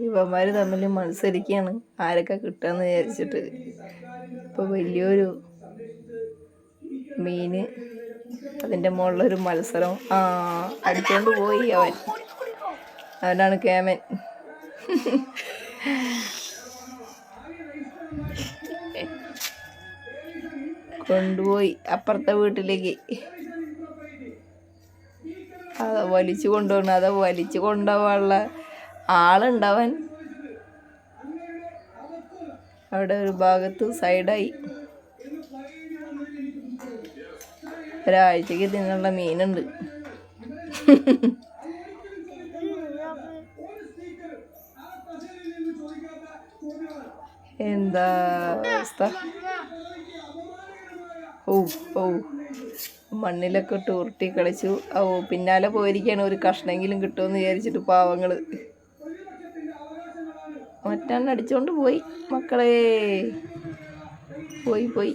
ഇവന്മാർ തമ്മിൽ മത്സരിക്കുകയാണ് ആരൊക്കെ കിട്ടുകയെന്ന് വിചാരിച്ചിട്ട്. ഇപ്പോൾ വലിയൊരു മീന്, അതിൻ്റെ മുകളിലൊരു മത്സരം. അടിച്ചുകൊണ്ട് പോയി അവനാണ് കേമൻ. കൊണ്ടുപോയി അപ്പുറത്തെ വീട്ടിലേക്ക്. അത് വലിച്ചു കൊണ്ടുപോകണം. അത് വലിച്ചു കൊണ്ടുപോകാനുള്ള ആളുണ്ടവൻ അവിടെ ഒരു ഭാഗത്ത് സൈഡായി. ഒരാഴ്ചക്ക് ഇതിനുള്ള മീനുണ്ട്. എന്താ അവസ്ഥ? മണ്ണിലൊക്കെ ഇട്ട് ഉരുട്ടി കളിച്ചു. പിന്നാലെ പോയിരിക്കുകയാണ് ഒരു കഷ്ണമെങ്കിലും കിട്ടുമെന്ന് വിചാരിച്ചിട്ട് പാവങ്ങൾ. മറ്റെണ്ണ അടിച്ചോണ്ട് പോയി മക്കളെ, പോയി.